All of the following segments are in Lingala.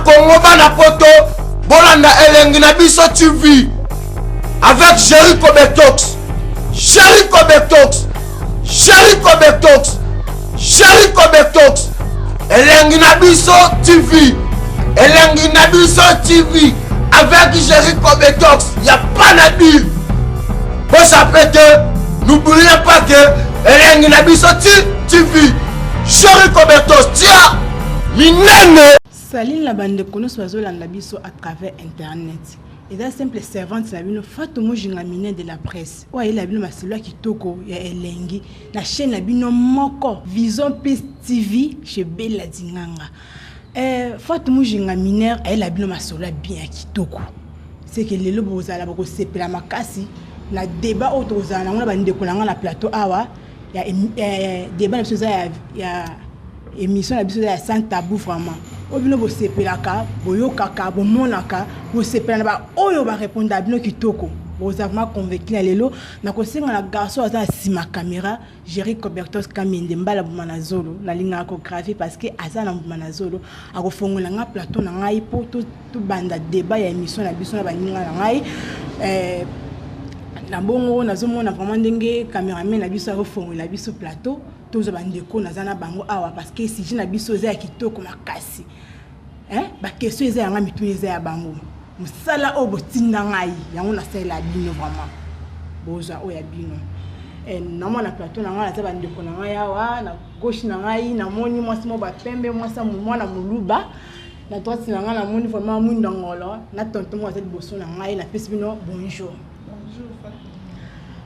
Congo bana poto bolanda elengi na biso TV avec Jericho Betox. Jericho Betox. Jericho Betox. Jericho Betox. Elengi na biso TV. Elengi na biso TV avec Jericho Betox. Y a pas de dire. Pour ça que n'oubliez pas que elengi na biso TV. Jericho Betox. Tiens, minene. Saline la bande kono swazolanda biso à travers internet. Et là simple servante na bino Fatou Jinga mine de la presse. Wa ila bino maselo kitoko ya elengi na chaîne la bino moko Vision Plus TV chez Bella Dinganga. Fatou Jinga mineur ila bino maselo bien kitoko. C'est que lelo bozala bako sepela makasi na débat autozana ngona bande kolanga na plateau awa ya débat na biso ya émission na biso ya sans tabou vraiment. Obino bo sepelaka boyo kaka bo monaka bo sepelana ba oyo ba répondre bino kitoko bo vraiment convaincu na lelo na kosenga na garçon aza sima caméra Jericho Betox kamende mbala bo manazolo na linga ko graver parce que aza na manazolo akofongola nga plateau na ngai po to banda débat ya émission na biso na baninga na ngai na bongo nazomona vraiment ndenge cameraman na biso akofongola biso plateau tous bandeko nazana bango awa parce que si je na biso za kitoko makasi ba question eza yanga mitu eza ya bango musala o botinda ngai yango na sala bino vraiment boza o ya bino na mona plateau na ngai za bandeko na ngai awa na gauche na ngai na moni mwasi mo ba pembe mwasi mwana muluba na droite na ngai na moni vraiment mundangolo na tonton mo za liboso na ngai na pesi bino bonjour.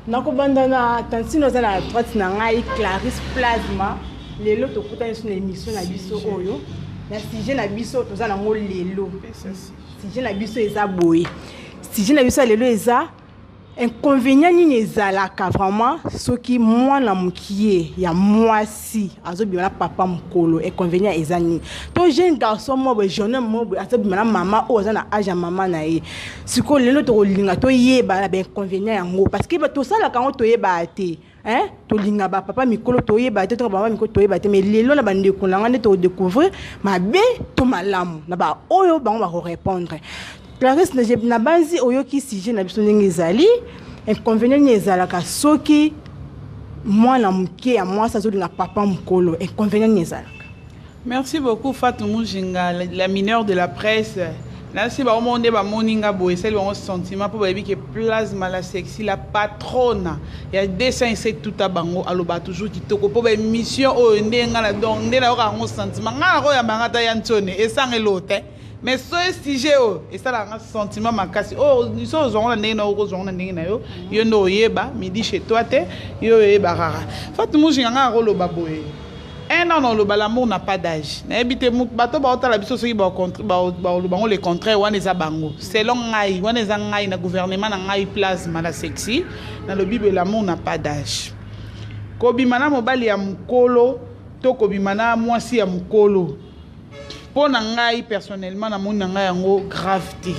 Nako banda na tantino za na droite na ngai Clarisse Plasma lelo to kuta sur l'émission na biso oyo na sujet na biso to za na ngo lelo sujet na biso eza boye sujet na biso lelo eza inconvénient ni ezalaka vraiment soki mwana mukie ya mwasi azobima papa mukolo inconvénient ezani to jeune garçon mo be jeune mo azobima mama o za na âge mama na ye siko lelo to linga to yeba na be inconvénient yango parce que to sala kango to yeba te to linga ba papa mikolo to yeba te to mama mikolo to yeba te mais lelo na bande ko langa ne to découvrir mabe to malamu na ba oyo bango ba répondre. Clarisse na banzi oyoki sujet na biso ndenge ezali inconvénient ni ezalaka soki mwana muke ya mwasi azolinga papa mukolo inconvénient ni ezalaka. Merci beaucoup Fatou Jinga la mineure de la presse. Merci ba monde ba moninga boye c'est le sentiment pour baby que Plasma la sexy la patronne il y a dessin c'est tout à bango aloba toujours kitoko pour ba mission o ndenga la donc ndela o sentiment nga ro ya mangata ya ntone et sans elote. Mais ce sujet et ça là un sentiment makasi oh ils sont on a ndenge na on a ndenge na yo yo no yeba midi chez toi te yo yeba rara Fatou Jinga rolo baboye un an le l'amour n'a pas d'âge na habité bato ba otala biso soki ba contre ba les contraires wana eza bango selon ngai wana eza ngai na gouvernement na ngai Plasma la sexy na le bible l'amour n'a pas d'âge kobimana mobali ya mukolo to kobimana mwasi ya mukolo. Pour ngai personnellement na moni ngai yango gravité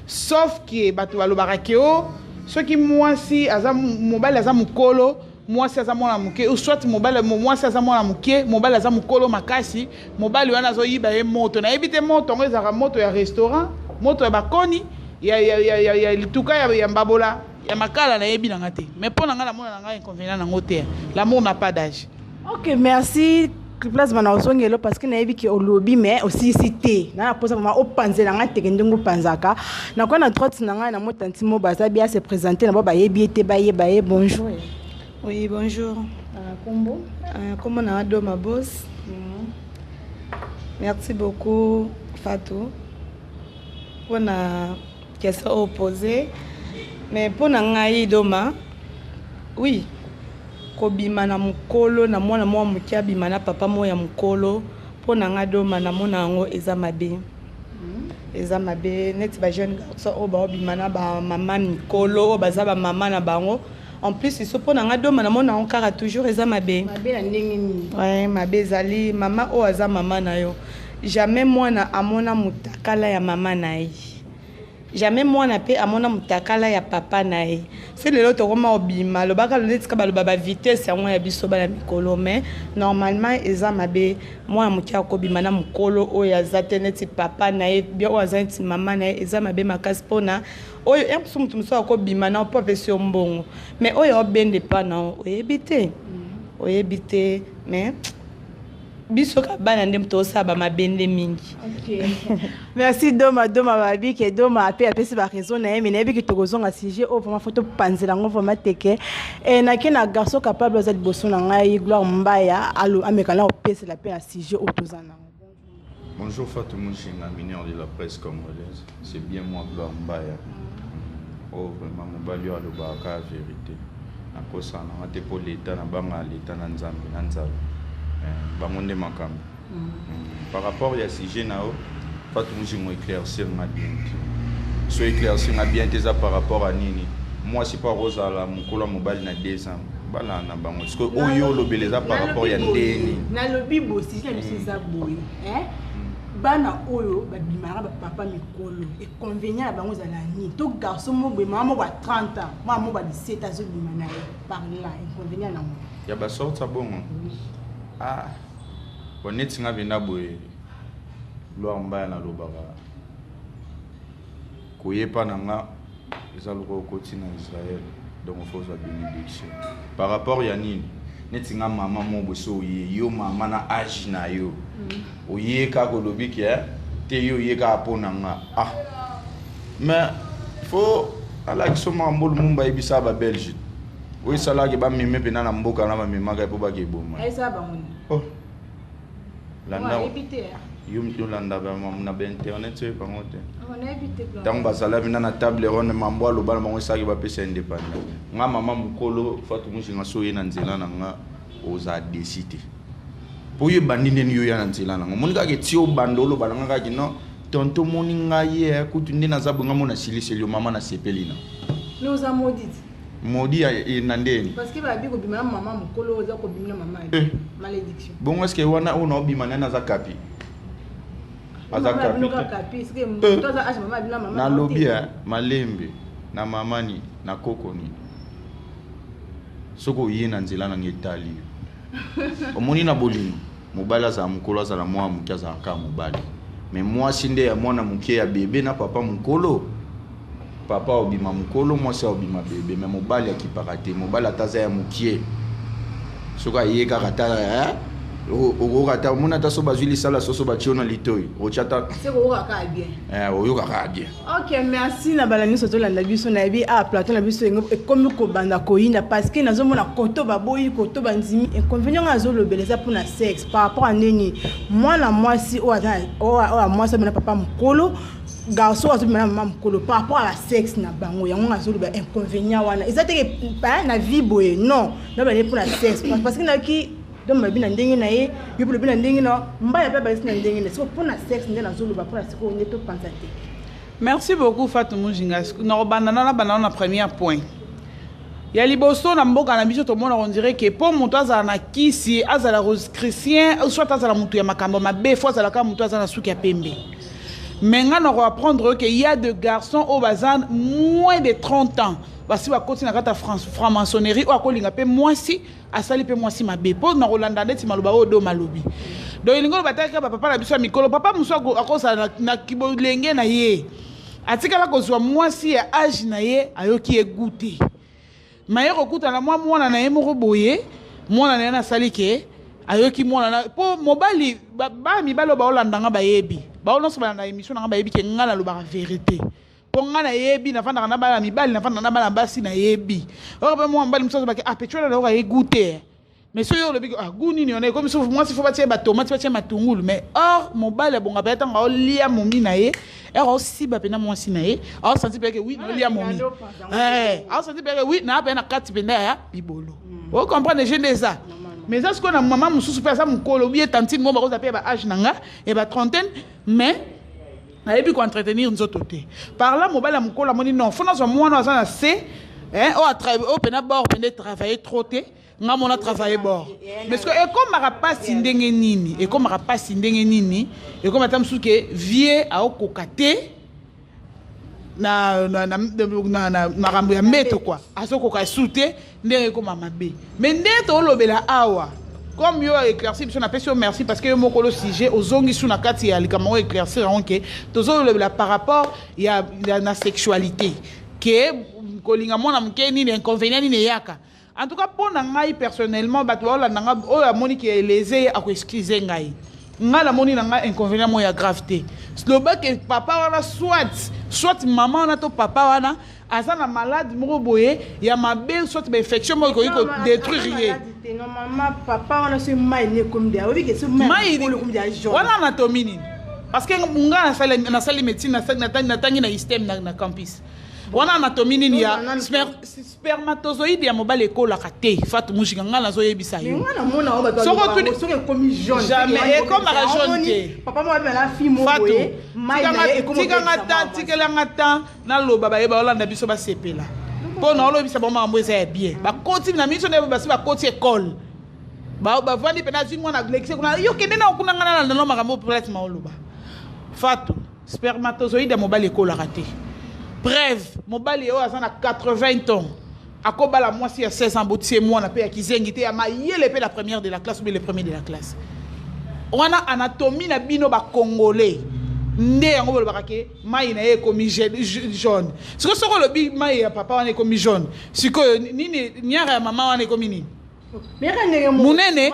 sauf que bato balobaka ke o soki mwasi aza mobali aza mukolo mwasi aza mwana muke ou soit mobali mwasi aza mwana muke mobali aza mukolo makasi mobali wana azoyiba ye moto na ebite moto ngo ezaka moto ya restaurant moto ya bakoni ya lituka ya mbabola ya makala na yebi nanga te mais pour nanga na mona nanga inconvénient nango te l'amour n'a pas d'âge. OK, merci Plasma na osongelo parce que na yebi ki olobi mais aussi cité na posa vraiment o panzela nga tekendengo panzaka na kwa na droite na nga na motanti mo baza bien se présenter na ba yebi ete ba ye bonjour. Oui, bonjour. Combo comment na do ma boss. Merci beaucoup Fatou pour na question opposée mais pour na ngai doma oui kobima na mukolo na mwana mwa mukia bima na papa mo ya mukolo po na nga doma na mona ngo eza mabe eza mabe net ba jeune garçon o ba bima na ba mama mukolo o baza ba mama na bango en plus il se po na nga doma na mona on kara toujours eza mabe na ndenge ni ouais mabe zali mama o aza mama na yo jamais mwana amona mutakala ya mama na ye jamais mwana pe amona mutakala ya papa na ye c'est le lot roma obima lo baka le tika balo baba vitesse ya mwana biso bala mikolo mais normalement eza mabe mwana mukia ko bima na mukolo oyo azateneti papa na ye bien o azanti mama na ye eza mabe makasi pona oyo emso mutu muso ko bima na profession mbongo mais oyo obende pa na oyebite mais biso ka bana ndem to saba mabende mingi. OK. Merci Doma babi ke Doma apesi ba raison na yemi na bi ki tokozonga sujet o vraiment photo panzela ngo vraiment teke et na kena garçon capable za liboso na ngai Gloire Mbaya alo amekala opesi la pe na sujet o tozana. Bonjour Fatou Mouchinga, mineur de la presse congolaise. C'est bien moi Gloire Mbaya. Oh vraiment mon balio alo baka vérité. Na kosa na te pour l'état na banga l'état na nzambe na nzambe. Bamonde makambo. Par rapport à sujet nao, Fatou Mouchinga éclaircir ma bien. So éclaircir ma bien déjà par rapport à nini. Moi c'est pas Rosa la mukolo mobile na 2 ans. Bala na bango. Parce que oyo lobeleza par rapport ya ndeni. Na lobibo si na biso za boy, hein? Bana oyo babimara ba papa mikolo et convenient à bango za la ni. To garçon mo be mama ba 30 ans, mama ba 17 ans zo bimana par là, inconvénient na mo. Ya ba sorta bongo. Ah, bonnet nga vina boye Gloire Mbaya na lobaka koyepa nanga eza loko koti na Israël donc il faut sa bénédiction par rapport ya nini neti nga mama mo boso yo mama na âge na yo oyeka ko lobiki te yo yeka apona nga ah mais faut ala kisoma mbolo mumba ibisa ba Belgique. Oui, ça là qui va me mettre dans la mboka na me maga pour ba ke boma. Ai ça ba moni. Oh. Landa. Yo landa ba na ba internet c'est pas ngote. On a évité blanc. Donc ba sala vina na table ronde mambo lo bala bango ça qui va pesa indépendant. Nga mama mukolo Fatou Mouchinga so yena nzela na nga oza décider. Pour yo bandine yo ya nzela na nga. Monika ke tio bandolo bala nga ki no tonto moninga ye kutu ndina zabu nga mona siliseli mama na sepelina. Nous a maudit. Modi ya nandeni parce que ba bi ko bima mama mukolo za ko bima mama malédiction bon est-ce que wana ona obima na za kapi azakapi kapi c'est que to za age mama bina mama na lobia malembe na mamani na kokoni soko yina nzela na ngetali omoni na bolino mobala za mukolo za la mwa mukia za ka mobali mais moi sinde ya mwana mukia ya bébé na papa mukolo papa obima mukolo moi c'est obima bébé mais mobali akipakate mobali ataza ya mukie soka yeka kata o kata mona ta so bazuli sala so bachiona litoi o chata c'est ko ka bien o ka bien. OK, merci na balani soto landa biso na bi a plateau na biso comme ko banda ko yinda parce que nazo mona koto baboyi koto banzimi inconvénient azo le beleza pour na sexe par rapport à neni moi na moi si o moi ça mena papa mukolo garçon azo mena mama mukolo par rapport à la sexe na bango yango azo le inconvénient wana ezate pas na vie boye non na ba pour la sexe parce que na ki donc ma bina ndenge na ye yo pour bina ndenge na mbaya pe ba sina ndenge na so pour na sexe ndena azo le pour la siko neto pensate. Merci beaucoup Fatou Mouchinga. Nous banana na premier point. Ya liboso na mboka na biso to mona on dirait que pour mutu azala na kisi azala rose chrétien soit azala mutu ya makambo mabe fois azala ka mutu azala suki ya pembe. Maintenant on va apprendre qu'il y a des garçons au bazan moins de 30 ans. Parce que continuer na kata franc-maçonnerie ou akolinga pe mwasi asali pe mwasi mabe. Pour na Rolanda neti maloba o do malobi. Donc il ngolo bataka papa na biso mikolo papa muso akosa na kibolenge na ye. Atika la kozwa mwasi ya âge na ye ayoki egoute. Maye kokuta na mwana na ye moko boye mwana na ye na salike ayoki mwana na po mobali ba mibalo ba olandanga bayebi. Ba ono soba na émission na bayebi ke ngana lo ba vérité. Po ngana yebi na fanda na bala mibali na fanda na bala basi na yebi. Ora ba mwa mbali msozo ba ke petrol na ora egoute. Mais si on le dit, gouni ni on est comme ça, moi il faut pas tirer bateau, moi tu vas tirer matungulu, mais or mobile bon après tant on lia momi nae, et aussi ba pena moi sinae, or senti que oui, on lia momi. On senti que oui, na pena 4 pena ya bibolo. Vous comprenez j'ai déjà. Mais est-ce qu'on a maman mususu pe ça mon kolo, bien tantine mo ba ko zaper ba âge nanga et ba trentaine, mais et puis qu'on entretenir nous autres. Par là mobile mon kolo moni non, faut na moi na ça c'est on a travaillé au pena bord, pena travailler trotté. Nga mona travailler bord mais ce que et comme mara pas ndenge nini et comme mara pas ndenge nini et comme atam suke vie a okokate na makambo ya mbeto quoi azokoka sute ndenge ekoma mabe mais nde tolobela awa comme yo éclairci biso napesi yo merci parce que yo moko lo sujet ozongi su na kati ya likambo éclaircir onke tozolobela par rapport ya na sexualité ke kolinga mwana moke nini inconvénient nini yaka en tout cas pour ngai personnellement bato baolanda nga oyo amoni ke lese akoexcuse ngai nga la moni nanga inconvénient mo ya gravité loba ke papa wana soit maman wana to papa wana aza na malade moko boye ya mabe soit ba infection mo ko détruire non maman papa wana c'est mai ne comme dia obi ke c'est mai ko comme dia jaune wana anatomie nini parce que nga na sali médecine na tangi na système na campus wana anatomie nini ya spermatozoïde ya mobile ekolaka te Fatou Mujinga nga nazoyebisa yo ngana mona o bato soki ekomi jaune jamais ekomaka jaune te papa mo abela fille mo boye mai na ekomi tikelanga temps naloba bayeba olanda biso basepela mpo na olobisa bango makambo eza ya bien bakoti na miso nde basi bakoti ekole bavandi mpe nazwi mwana lekise kuna yo kende na okuna nga nalandano makambo peut-être maoloba Fatou spermatozoïde ya mobile ekolaka te bref mobali oyo aza na 80 ans akobala mwasi ya 16 ans botie mwana pe ya kizengi te ya mayele pe la première de la classe ou bien le premier de la classe wana anatomie na bino ba congolais nde yango bolobaka ke mai na ye ekomi jaune sikoyo soko olobi mai ya papa wana ekomi jaune sikoyo nini nyara ya mama wana ekomi nini munene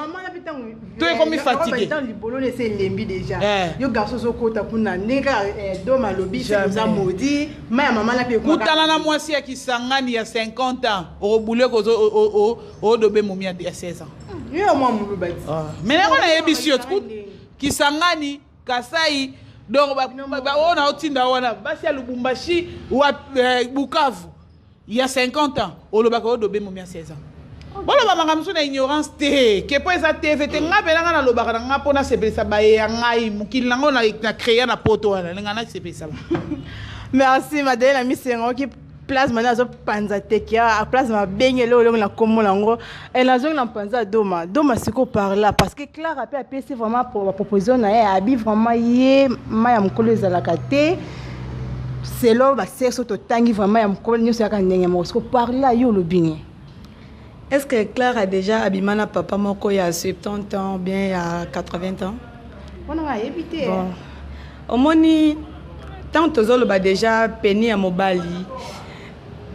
to ekomi fatigué dans le boulot c'est lembi déjà yo garçon so kota kuna neka do malobi c'est ça maudit mais maman la pe kutana na mwasi ya kisangani ya 50 ans obule ko o dobe momi ya 16 ans yo moi mulu bati mais na na yebisi yo kisangani kasai donc ba ona otinda wana basi ya Lubumbashi wa Bukavu il y a 50 ans oloba ko dobe momi ya 16 ans bolo ba makamso na ignorance te ke po eza TV te nga belanga na lobaka na nga pona sepelisa baye ya ngai mokili nango na créer na poto wana lenga na sepelisa ba merci madame la misengo ki place mana zo panza te ki a place ma bengele olongo na komo nango et na zo na panza doma siko par là parce que Clara pe apesi vraiment pour la proposition na ya abi vraiment ye ma ya mkolo ezalaka te c'est là ba sexe to tangi vraiment ya mkolo nyoso ya kanenge mo siko par là yo lobingi. Est-ce que Claire a déjà abimana papa moko ya 70 ans ou bien ya 80 ans? On va éviter. Bon. Au moni tant tozolo ba déjà peni ya mobali.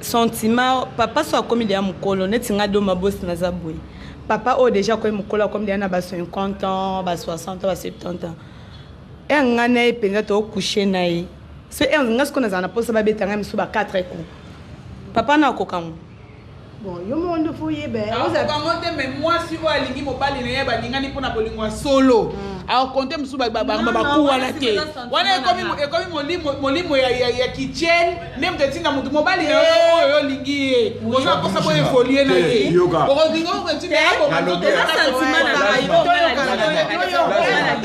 Sentiment papa soit comme il y a mukolo netinga do mabosi na zabui. Papa o déjà comme mukolo comme il y a na ba 50 ans, ba 60 ans, ba 70 ans. Et ngana e penza to coucher na yi. So e ngana sko na zana posa ba betanga miso ba 4 coups. Papa na kokamu. Bon, yo monde foye be. Vous avez monté mais moi si vous alingi mobali na yeba lingani pona bolingwa solo. Alors compter musu ba ku wana te. Wana ekomi molimo ya kitchen, nem te tinga mutu mobali na yo lingi. Oza kosa boye folie na ye. Oko dingo ko tinga abo matoto na sentiment na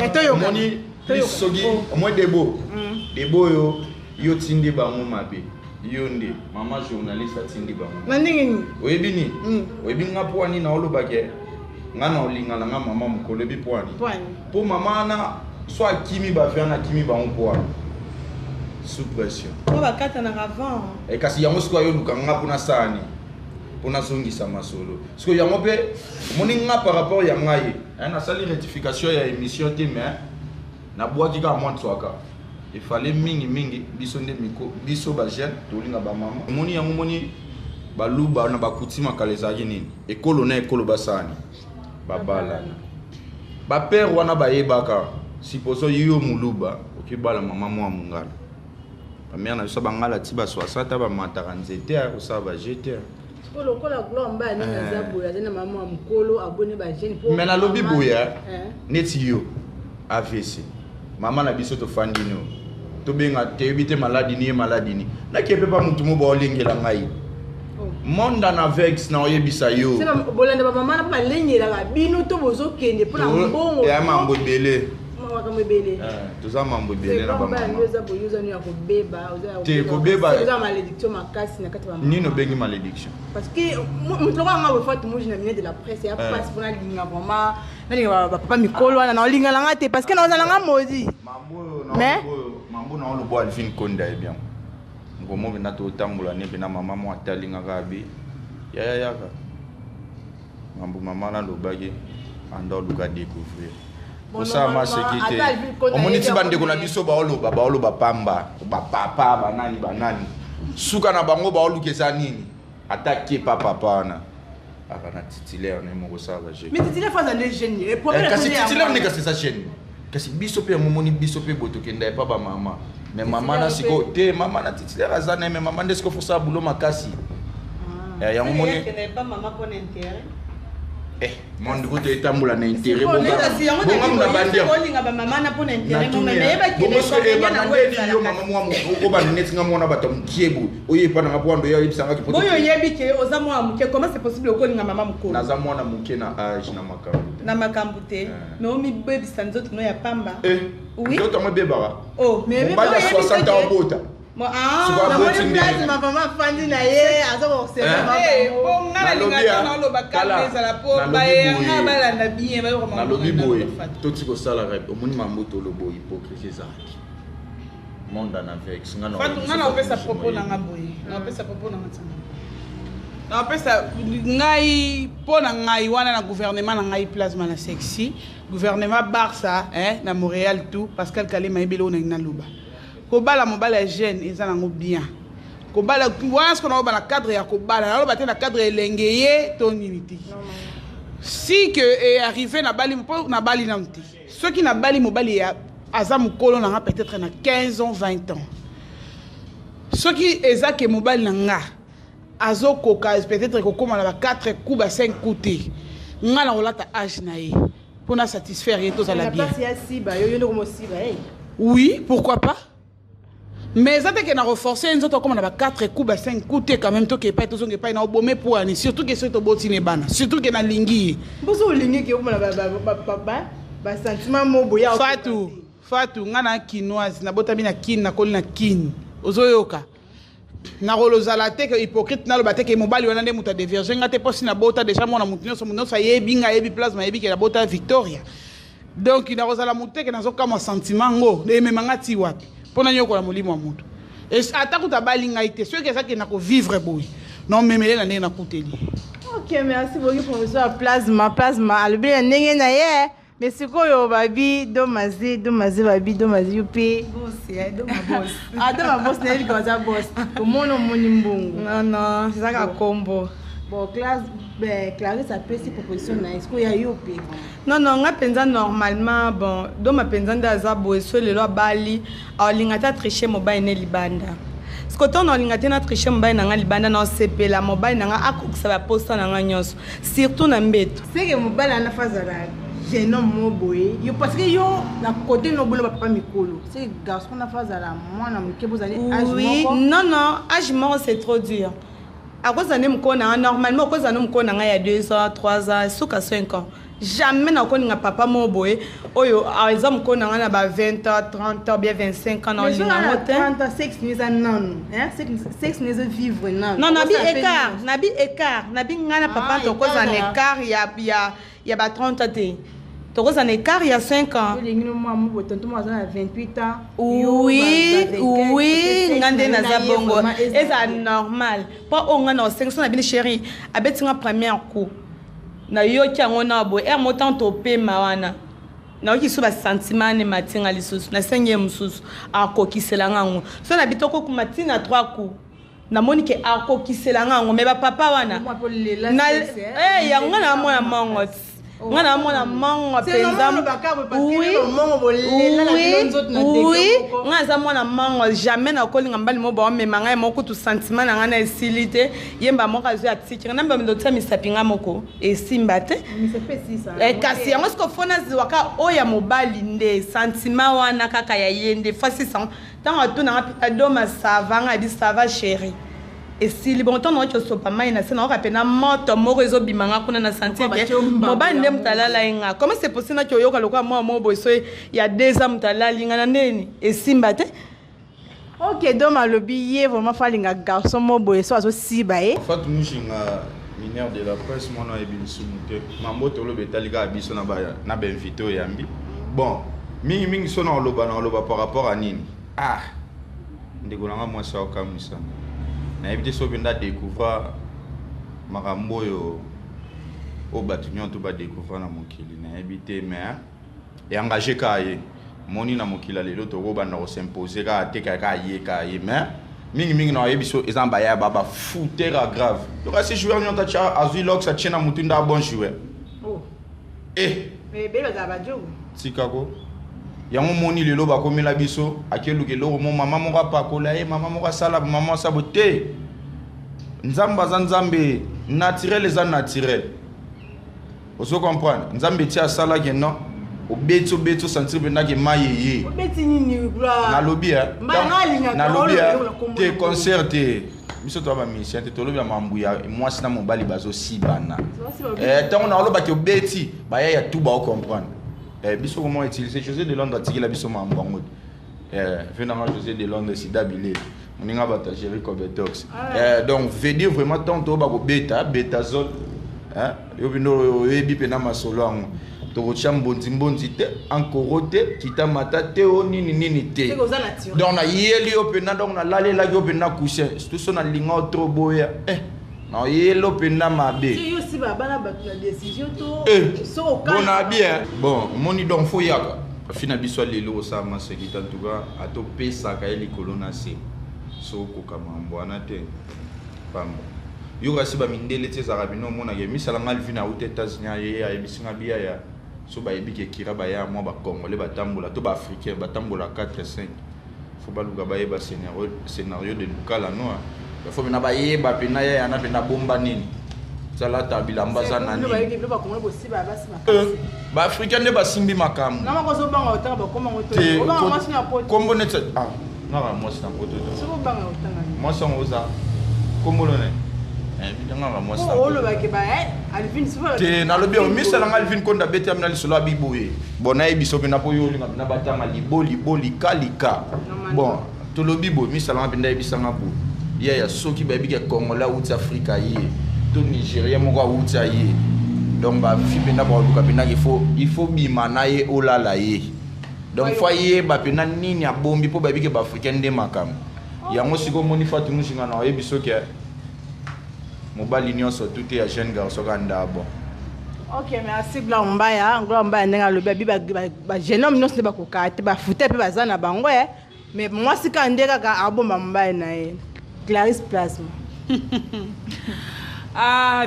toyoka. Moni sogi au moins debo yo tindi ba mo mabe. Yonde mama journaliste atindi ba nandingi oyebini oyebinga poani na olobake ngana olingala nga mama mukolebi poani po mama na soit kimi ba faire na kimi ba on poani sous pression on va kata na avant e kasi yango siko yo lukanga pona sani pona zongisa masolo siko yango pe moninga par rapport ya ngai na sali rectification ya émission te mais na boaki ka moi tswaka il fallait mingi biso nde miko biso ba jeune tolinga ba mama moni yango moni ba luba na ba kutima kalezaki nini ekolo na ekolo basani babala ba père wana ba yebaka supposons yo muluba okibala mama mwa mungala ba mère na biso bangala ti ba 60 ba mataka nzete o sa ba jeter polo kola glomba ni na zaboya tena mama mukolo abone ba jeune pour mais na lobi boya neti yo AVC mama na biso to fandino to benga te ebite maladi ni na kepe pa mutu mo ba olengela ngai monda na vex na oyebisa yo c'est bolanda ba mama na ba lengela ba bino to bozo kende pour na mbongo ya mambo belé mama ka mbele to za mambo belé na ba mama ndoza boyuza ni ya kobeba te kobeba za malédiction makasi na kati ba mama nino bengi malédiction parce que mutu kwa nga Fatou Mujinga na de la presse ya passe pour na linga vraiment na linga ba papa mikolo na linga langa te parce que na za langa modi mais mambo na lo bo Alvin Konda e bien ngomo bina to tambola ne bina mama mo atalinga kabi ya ka mambo mama na lo bagi ando luka découvrir pour ça ma sécurité omoniti bande ko na biso ba oloba pamba ba papa banani suka na bango ba olukesa nini attaquer papa na akana titulaire ne mo ça va mais titulaire fa dans les jeunes et problème kasi titulaire ne kasi ça chaîne kasi biso pe momoni biso pe boto kenda pa ba mama mais maman na siko te maman na titulaire azana mais maman ndesko faut ça boulot makasi ya momoni pas maman pour intérêt mon goût est tamboula na intérêt bon na bandia olinga ba maman na pour intérêt mais neba ke yo maman moi ko ba neti nga mona bato mkiebu oye pa na ngapwando ya ibisanga ki boyo yebi ke oza mwa muke comment c'est possible okolinga maman mukolo na za mwana muke na age na makambu te mais omi bebisa nzoto no ya pamba oui nzoto mo bebara mais ba ya 60 ans bota ma maman fandi na ye azo ko na lobi boye toti ko sala rep omoni mamboto lobo hypocrisie zaki monde en avec ngana opesa propos na ngaboye na opesa propos na ngatsana na opesa ngai pona ngai wana na gouvernement na ngai plasma na sexy gouvernement Barça na Montréal tout Pascal Kalema ebelo na luba kobala mobala jeune eza nango bien kobala wana ce qu'on a na cadre ya kobala na loba te na cadre elengeye ton unité si que est arrivé na bali na mti ceux qui na bali mobali ya aza mukolo na peut-être na 15 ans 20 ans ceux qui ezake mobali na nga azo koka peut-être ko koma na 4 coups ba 5 coups te nga na olata âge na ye pour na satisfaire et tout à la bien oui pourquoi pas. Mais ça que na renforcer nous autres comme on a 4 coups 5 coups quand même to que pas tous on pas na obomé pour ani surtout que c'est to botine bana surtout que na lingi bozo lingi que on ba sentiment mo boya Fatou ngana kinoise na botami na kin na koli na kin ozoyoka na rolozala te que hypocrite na lo baté que mobali wana nde muta de virgin ngate posi na bota déjà mona mutinyo so muno sa yebi nga yebi plasma yebi que la bota Victoria donc ina rozala muté que nazo kama sentiment ngo de memanga ti wapi pona nyoko la molimo amuto et atakuta balinga ite ceux que ça que na ko vivre boy non memele na ndenge na kuteli. OK merci beaucoup pour ça plasma albi ndenge na ye mais sikoyo babi domazi babi yupi boss ya boss doma boss na liko za boss komono moni mbungu non c'est ça ka combo bon classe Clarisse a pris proposition na est-ce qu'il y a yupi non nga penza normalement bon doma penza ndaza boeso lelo bali alinga ta tricher mobile ne libanda Skoto na linga tena tricher mobile na nga libanda na sepela mobile na nga akukisa ba posta na nga nyonso surtout na mbeto c'est que mobile na fazala jeune homme boye yo parce que yo na côté no bolo papa mikolo c'est garçon na fazala mwana mke bozali âge moko oui non âge moko c'est trop dur à cause de mkona normalement cause de mkona nga ya 2 ans 3 ans suka 5 ans jamais na koninga papa mo boye oyo aza mkona nga na ba 20 ans 30 ans bien 25 ans na linga mote 30 ans sexe ni za non sexe ni za vivre non nabi écart nabi nga na papa to cause en écart ya ba 30 ans te to cause en écart il y a 5 ans oui ngande na za bongo eza normal pas onga na 500 na bini chérie abetinga première coup na yoki yango na bo motant to pema wana na yoki so ba sentiment ne matinga lisusu na 5e mususu akokisela ngango so na bitoko ku matina 3 coups na moni ke akokisela ngango me ba papa wana na yango na mona mongo ngana mona mongo penza oui ngaza mona mongo jamais na kolinga mbali mo ba memanga moko tu sentiment na ngana esilite yemba moko azu atiki namba ndo tsa misapinga moko esimba te kasi yango sko fona ziwaka oya mobali nde sentiment wana kaka ya yende fasi sang tango tuna adoma savanga bi sava chérie et si les bons temps non tu sois mai na sena rapena moto moko ezo bimanga kuna na sentir que mobali ndem talala inga comment c'est possible que yoka lokwa moi mobo so ya 2 ans talala inga na neni et simba te OK donc malobi ye vraiment falinga garçon mobo so azo siba e Fatou Mushinga mineur de la presse mona ebin sumute mambo to lo betaliga biso na ba invité yambi bon mingi so na loba par rapport à nini Ah, ndeko nanga mwasi aokamwisa nayebi te soki nda découvrir makambo oyo oyo bato nyonso badécouvrir na mokili nayebi te mais engagé kaka ye moni na mokili lelo tokobanda kosimpose kaka te kaka ye mais mingimingi na oyebi so eza baya bafutera grave tokasi joueur nyonso atia azwi lox atie na motu nda bon joueur tikako yango moni lelo bakomela biso akeluka eloko mo mama moko apakola ye mama moko asala mama asabo te nzambe aza nzambe naturel eza naturel ozo comprendre nzambe ti asalaki non obeti osentir mpenza ke mai eye nalobi te concert te biso toya bamisien te tolobi ya mambu ya mwasi na mobali bazosibana ntango na olobaki obeti baya ya tu baocomprendre biso comment utiliser José de Londres atikila biso mambo yango fe nanga José de Londres sida bile moninga bato agéri cobetox donc veut dire vraiment tanto bakobeta betazole yo bino oyebi mpena masolo yango tokotia mbonzi te ankoro te kitamata te o nini te donc nayeli yo mpena donc nalalelaki yo mpena cousin surtout so nalinga o trop boya nayeli yo mpena mabe bona bien bon omoni donc fo yaka afina biso lelo osala masekita en tout cas atopesaka ye likolo na se so okoka mambo wana te pamba yo kasi bamindele te ezalaka bino omonaka misalanga alvina auta états-unis aye ayebisinga biaya so bayebi ke kira baya mwa bacongolais batambola to baafricain batambola 4-5 fo baluka bayeba scénario de lukala no fo bena bayeba mpena yaya na mpena bomba nini salata bilamba za na nini baafricain nde basimbi makambo kombo neti naka mwasi na poto mwasi yango oza kombolo ne te nalobi yango misalanga alvin konda beti amina lisolo abiboye bon nayebi so mpena mpo yo olinga mpena batanga libo lika bon tolobi boye misalanga mpe ndayebisanga boye yaya soki bayebike congolais auti afrika ye to nigeria moko auti ye donc bafi mpena baoluka mpena il faut bima na ye olala ye donc fo ayeba mpena nini abombi mpo bayebike baafricain nde makambo yango sikoyo moni fatu musinga na oyebi soki mobali nyonso tout ya jeune garçon kanda bon. Ok, merci Gloire Mbaya ndenge alobi abi ba jeune homme nyonso bakoka te bafute pe baza na bango mais moi si ka ndeka ka abomba Mbaya na ye Clarisse Plasma.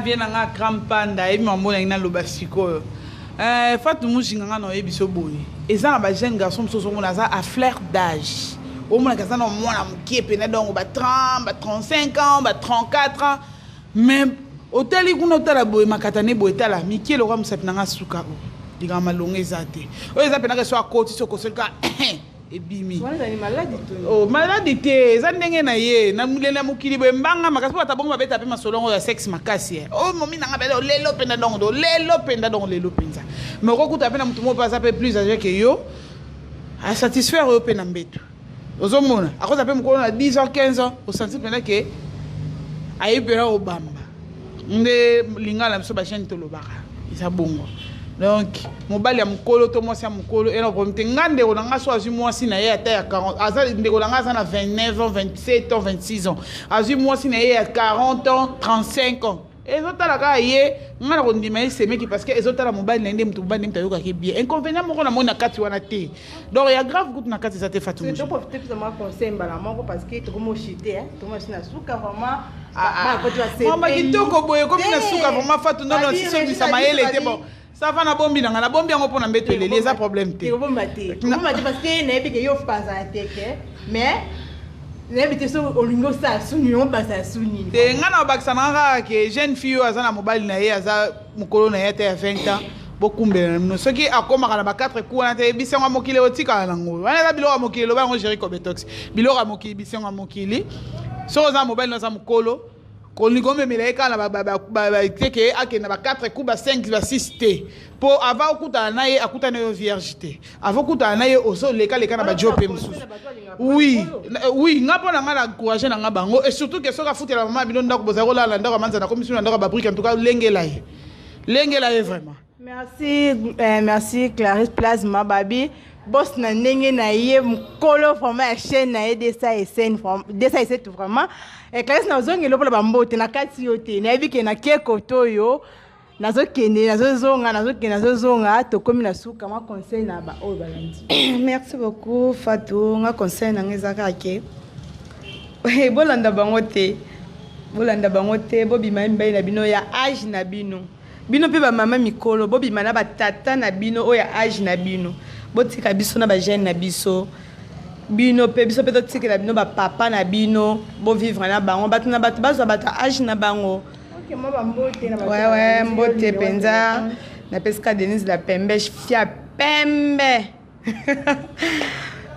Bien nga grand panda ebi mambo na ina loba sikoyo. Fatou Mujinga nga no ebi so boye. Eza ba jeune garçon so mona za à fleur d'âge. Au moins ka ça no mona mukie pe na donc ba 30, ba 35 ans, ba 34 ans. Mais hôtel kuna hôtel boye makatane boye tala mikie lo kwa musapi nanga suka o diga malonga ezate o eza pena ke so akoti so koselka ebimi wana ni maladie to oh maladie te eza ndenge na ye na mulela mukili boye mbanga makasi bata bongo babeta pe masolongo ya sexe makasi o momi nanga bele lelo penda donc lelo penza mais kokuta pena mutu mo pasa pe plus âgé que yo a satisfaire yo pena mbeto ozomona akoza pe mukolo na 10 ans 15 ans au senti pena ke ayebela obamba nde lingala biso bashani tolobaka eza bongo donc mobali ya mokolo to mwasi ya mokolo ena komite nga ndeko na nga so azwi mwasi na ye ata ya 40 aza ndeko na nga aza na 29 ans 27 ans 26 ans azwi mwasi na ye ya 40 ans 35 ans ezotala kaka ye nga na kondima ye semeki parce que ezotala mobali na nde mutu mobali nde mutu ayokaki bien inconvénient moko na moni na kati wana te donc ya grave kutu na kati eza te Fatou to profiter plus moi conseil mbala moko parce que tokomo chiter tokomo na suka vraiment mama kitoko boye komi na suka vraiment Fatou non si bisa mayele te bon ça va na bombi na bombi yango pona mbeto eleli eza problème te bomba te parce que na ebi ke yo faza te ke mais n'habite so olingo sa suni on basa suni te ngana bakisa nanga ke jeune fille aza na mobali na ye aza mukolo na ye te ya 20 ans bokumbela no soki akomaka na ba 4 coups na te bisengo mokili otika na ngo wana za biloko mokili lo ba ngo gérer cobetox biloko mokili bisengo mokili so za mobali na za mukolo kolingo memela ekala ba teke akena ba 4 coups ba 5 ba 6 te po ava okuta na ye akuta na yo vierge te ava okuta na ye oso leka na ba jope mususu oui nga pona nga na encourager na nga bango et surtout que soka futela mama bino ndako boza ko lala ndako manza na commission ndako ba brique en tout cas lengela ye vraiment. Merci Clarisse Plasma Babi. boss na ndenge na ye mkolo vraiment ya chaîne na ye desa esen tout vraiment et Clarisse na zongi lopola bambote na kati yo te na yebi ke na keko toyo nazokende nazozonga tokomi na suka ma conseil na ba oyo balandi. Merci beaucoup Fatou, nga conseil na ngezaka ke bolanda bango te bobima mbai na bino ya âge na bino pe ba mama mikolo bobima na batata na bino oyo ya âge na bino botika biso na ba jeune na biso pe biso pe totikela bino ba papa na bino bo vivre na bango bato bazwa bato âge na bango. OK moi ba mbote na ba ouais mbote penza na pesca Denise la pembe fia pembe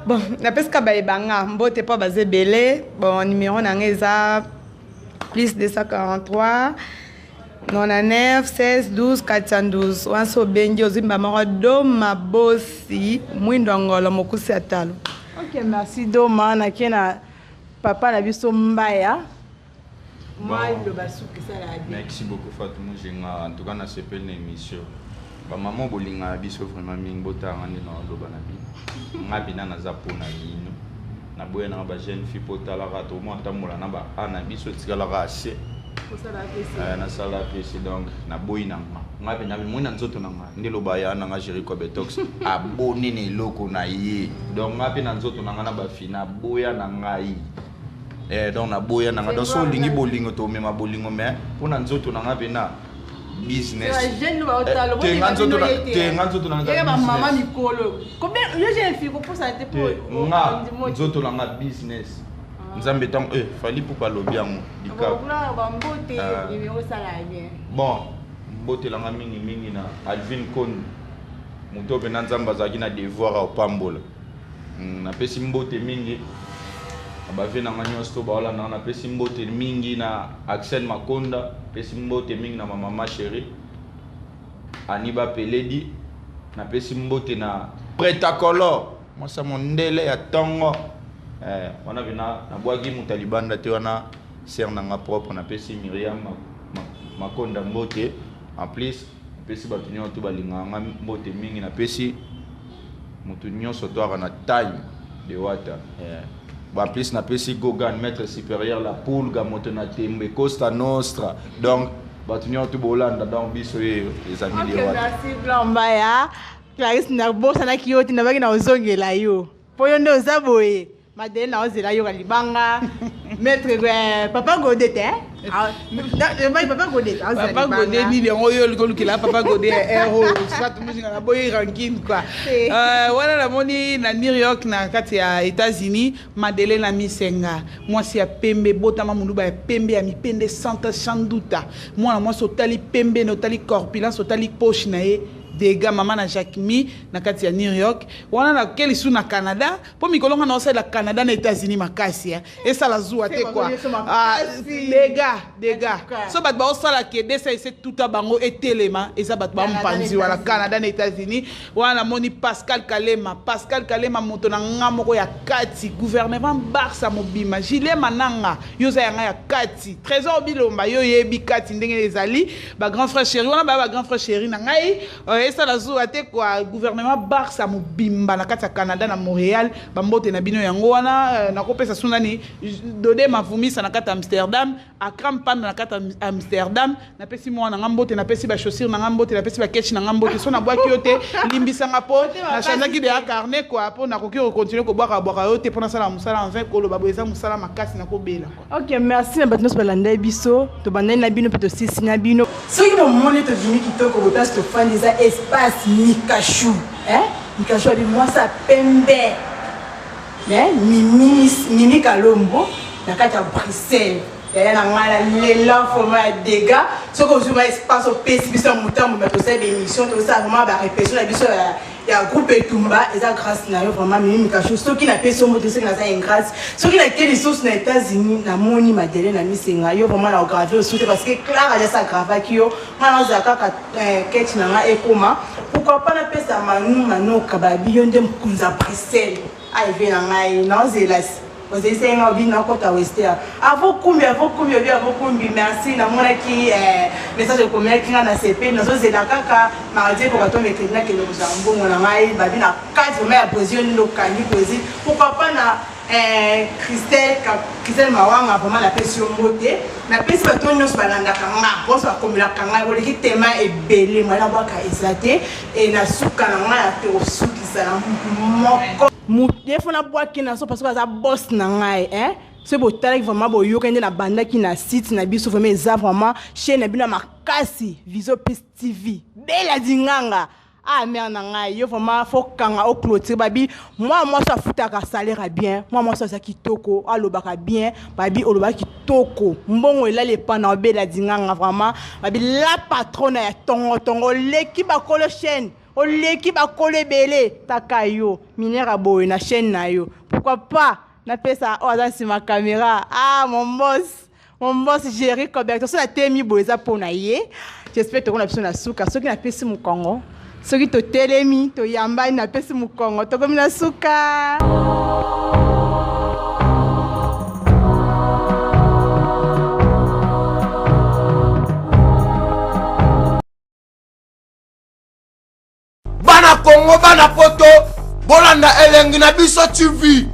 bon na pesca ba ebanga mbote pa bazé belé bon numéro na ngeza plus 243 99 16 12 412 wanso bengi ozimba moko doma bosi mwindo ngolo mokusi atalo. OK merci doma na kena papa na biso mbaya merci beaucoup Fatou Mujinga en tout cas na sepel na émission ba maman bolinga biso vraiment mingi botanga ni na loba na bino ngabina na zapona bino na boya na ba jeune fille potala ka to mo tamola na ba ana biso tikala ka se na sala pesi donc na boyi na ngabe na mona nzoto na nga ndelo baya na nga Jericho Betox abone ne loko na ye donc ngabe na nzoto na nga na ba fina boya na ngai donc na boya na nga dans so lingi bolingo to mema bolingo mais pona nzoto na nga na business te nga nzoto na nga mama mikolo combien yo j'ai fille pour ça te pour nga nzoto na nga business nzambe tant fali pour pas lobi yango bon mbote langa mingi na Alvin Kon muto pe nzamba zaki na devoir au pambola na pesi mbote mingi abave na nganyos to baola na pesi mbote mingi na Axel Makonda pesi mbote mingi na mama chérie Aniba Peledi na pesi mbote na Pretacolor moi ça mon ndele ya tongo on a vu na boagi mutalibanda te wana ser nanga propre na pesi Miriam Makonda mbote en plus pesi batunyo to balinga nga mbote mingi na pesi mutunyo sotoara na time de wata en plus na pesi Gogan maître supérieur la poule gamoto na tembe Costa Nostra donc batunyo to bolanda donc biso les amis de wata. Merci Blambaya Clarisse na bosa na kiyoti na baki na ozongela yo poyo nde ozaboye Madeleine na ozela yo kalibanga maître papa Godete papa Godé ni le ngoyo lukolukela papa Godé héros Fatou Mujinga na boy ranking quoi voilà la moni na New York na kati ya États-Unis Madeleine na misenga mwasi ya pembe botama muluba ya pembe ya mipende santa chanduta mwana mwasi otali pembe na otali corpulence otali poche na ye dega mama na Jacqueline na kati ya New York wana na keli su na Canada po mikolonga na osala Canada na États-Unis makasi ya esa la zuwa te quoi dega so bat ba osala ke desa ese tuta bango etelema eza bat ba mpanzi wala Canada na États-Unis wana moni Pascal Kalema moto na ngamoko ya kati gouvernement Barça mobima Gilles Mananga yoza yanga ya kati Trésor Bilomba yo yebi kati ndenge ezali ba grand frère chéri wana ba grand frère chéri na ngai esa la zuwa te quoi gouvernement Barça mobimba na kati ya Canada na Montréal bambote na bino yango wana na kopesa sunani dode mavumisa na kati Amsterdam akram panda na kati Amsterdam na pesi mwana ngambote na pesi ba chaussure na ngambote na pesi ba ketch na ngambote so na bwaki yote limbisa ngapo na chanzaki de carnet quoi po na koki continuer ko bwaka yo te pona sala musala en 20 kolo babo eza musala makasi na ko bela quoi. OK merci na batnos balanda biso to bandai na bino peto sisi na bino soki bo moni to vini kitoko bo place to fan des espace Mikachu Mikachu abi moi ça pembe Mimi Kalombo na kati ya Bruxelles na ngala lela format ya dégâts soki ozuma espace opesi biso ya motambo mais tosala bémission tosala vraiment barépétition na biso ya groupe etumba eza grâce na yo vraiment Mimi Mikachu soki napesi yo moto soki naza grâce soki nakei lisusu na États-Unis namoni Madeleine na misenga yo vraiment na ogravé osu te parce que Clara aja agravaki yo ngana ozala kaka keti na nga ekoma pourquoi pas napesa manoka babi yo nde mokonzi ya Bruxelles aive na ngai naozela Vous essayez de venir encore à Wester. Avant combien, merci. Dans mon message de combien qui a CP, nous sommes là kaka mardi pour attendre que nous que nous avons bon on a eu babi na 4 mois à position locale poésie. Pourquoi pas na Christelle Mawanga vraiment la pression montée. Na pesi bato nyonso balanda kanga, boso akomela kanga, boleki tema ebele mwana baka exaté et na suka na nga te osuki sala moko. Des fois, on a qui parce que ça bosse nangai, hein. C'est beau, t'as vraiment beau yo na banda qui na site na biso vraiment ça vraiment chez na bina makasi Viso TV. Bella dinganga. Ah merde nangai, yo vraiment faut kanga au clôture babi. Moi ça futa ka salaire bien. Moi ça kitoko, alobaka bien, babi oloba kitoko. Mbongo là les pana bella dinganga vraiment. Babi la patronne ya tongo l'équipe a kolo chaîne. L'équipe a collé belé, takayo, minera boy na chaîne na yo. Pourquoi pas? Na fait ça, oh, sur ma caméra. Ah, mon boss, Jerry Koberto. So la temi boza pour na ye. J'espère que tu as na suka. Ceux qui na pesi mu Congo. Ceux qui to telemi, to yamba na pesi mu Congo. To comme na suka. Bana Congo, bana poto, bolanda elengi na biso TV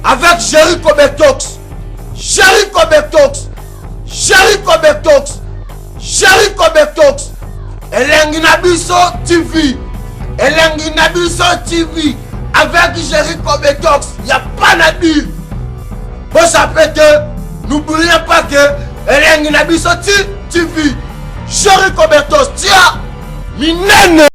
avec Jericho Betox. Jericho Betox. Jericho Betox. Jericho Betox. Elengi na biso TV. Elengi na biso TV avec Jericho Betox. Y a pas na dire. Bon ça fait que n'oubliez pas que elengi na biso TV. Jericho Betox, tiens, minene.